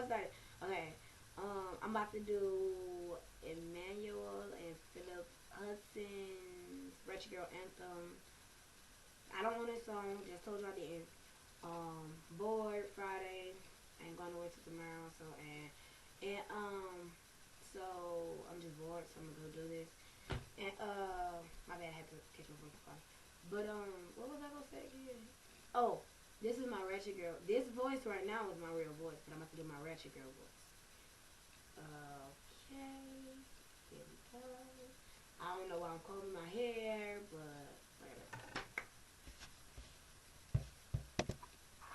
started. Okay. I'm about to do EMANUEL and PHILLIP HUDSON's Ratchet Anthem. I don't know this song. Just told you I didn't. Bored Friday. Ain't going to wait till tomorrow. So so I'm just bored. So I'm gonna go do this. And my bad. I had to catch my phone for car. But what was I gonna say again? Oh, this is my Ratchet Girl. This voice right now is my real voice, but I'm about to do my Ratchet Girl voice. Okay, here we go. I don't know why I'm combing my hair, but whatever.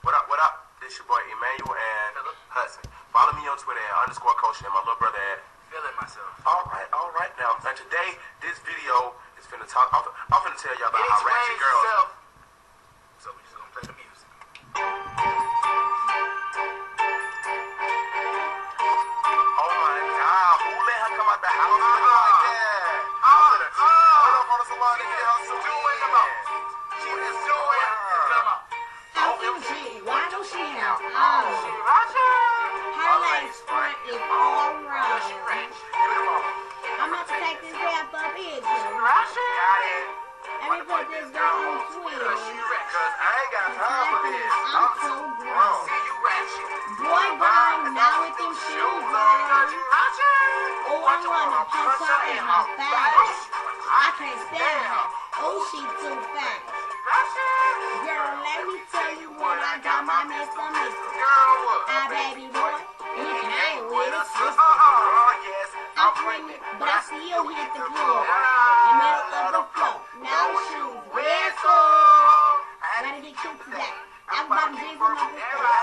What up? This your boy EMANUEL and HUDSON. Follow me on Twitter at _coach and my little brother at Feeling myself. All right. Now, and today, this video is finna talk. I'm finna tell y'all about how Ratchet girls. So we just gonna play the music. Oh my God! Who let her come out the house like that? Hold up, somebody get her some weed. She is doing. Come on. OMG, why don't she have She Ratchet. her legs front is all wrong. She Ratchet. Give me the phone. I'm about to take this half up here, too. Ratchet. Got it. Let me put this girl on Twitter. She Ratchet. Cause I ain't got time for this. I'm so grown. See you Ratchet. Boy, gone, now with them shoes on. You Ratchet. Oh, I wanna punch her in her face. I can't stand her. Oh, she too fast. Ratchet. Girl, let me tell you what I got my Mr. Girl, what? Ah, baby boy, he came with a sister. Yes, I'm pregnant, but I still hit the floor. In middle of the floor. Now shoes, red soul. Gotta get cute today. I'm about to drink on my I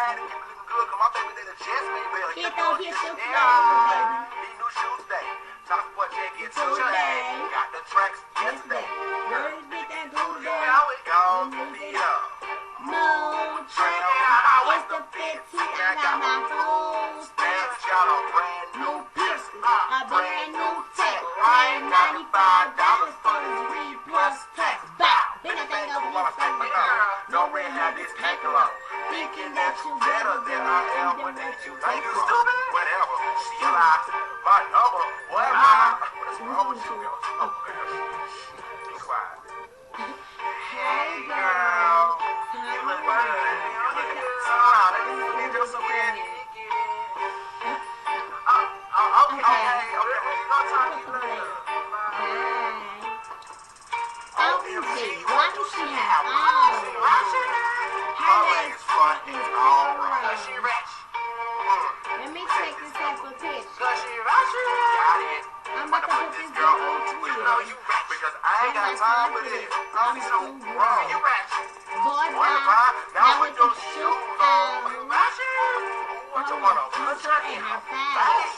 had to get looking good, cause my baby did a chest baby. Hit those hit the floor, baby. These new shoes today. Top boy check it today. Today. Got the tracks yesterday. Girl, this bitch that go Here down. we go. Beat up. No trick. It's the 15. I got my whole Stamps stack. got a brand new New piercing, a brand new tech. Paying $95 for the read plus tax. Bow. Been a thing over your face. No red hat, this cantaloupe. Thinking that you Better than I am, but that you think you stupid. Whatever. She lied. My number. What am I? What's wrong with you? Oh, be quiet. Hey girl. You look good. You look good. Smile. It's just so bad. Okay. We're gonna talk to you later. OMG, why do she have all? Her legs front is all right. She Ratchet. Let me take this type of picture. She Ratchet. Got it. I'm about to put this girl on You Twitter. know you rap because I ain't got time for this. I'm so grown. You Ratchet. Boy, What bye. about now with the your shoes on? You ratchet? What you wanna punch her in her face?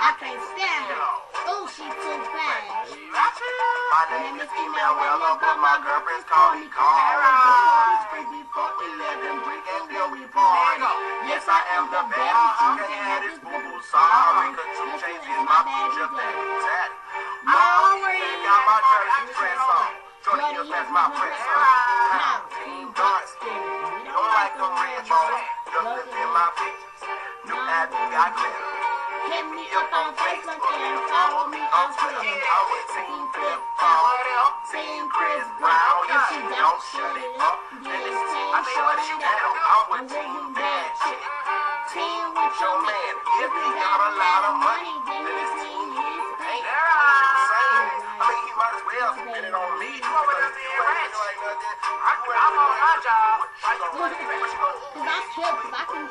I can't stand her. Oh, she too fast. She ratchet? My name is EMANUEL, but my girlfriends call me Cara. Free before 11, drink and then we party. Yes, I am the baddest. You can't have this boo-boo. Sorry, cause you changes my future that. I already got my dirty dress on. Jordan Hills, that's my press on. Now, team dark skin. Don't like the red bone. Look in my pictures. New Athem got glitter. Hit me up on Facebook and follow me on Twitter. I went Team Flip Team Chris Brown. If she don't shut it up, then it's Team Shut It Down. I'm with Team Bad Chick. Team with your man. If he got a lot of money, then it's Team His Pay. I mean, he might as well spend it on me. You over there being rich. I'm on my job. Cause I chill, cause I can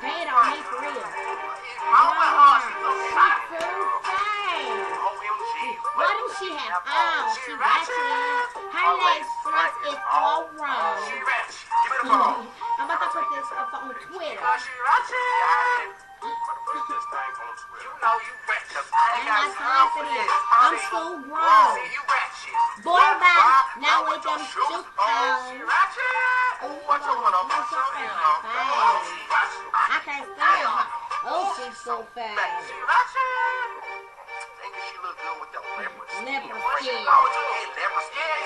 pay it on me for real. I'm with horses. She too fast. OMG. Why do she have all? She ratchet. Her legs front is all wrong. She ratchet. Give me the phone. I'm about to put this up on Twitter. She Ratchet. Put this thing on Twitter. You know you Ratchet. I ain't got time for this. I'm so grown. See you Ratchet. Boy, bye. Now with them shoes on. She Ratchet. What you wanna punch her in her face? I can't stand her. Oh, she's so fast. She Ratchet. Think she look good with the leopard skin. Leopard Why skin. would you get leopard skin?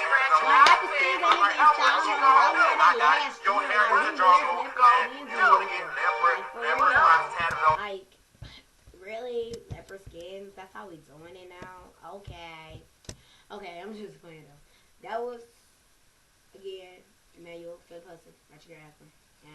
Well, I can see that you can style her. I wear that last Your year. hair is a jungle. You wanna get leopard spots tatted on play leopard skins. That's how we doing it now. Okay. Okay, I'm just playing though. That was, again, Emmanuel, Philip Hudson, Ratchet, Athem. Yeah.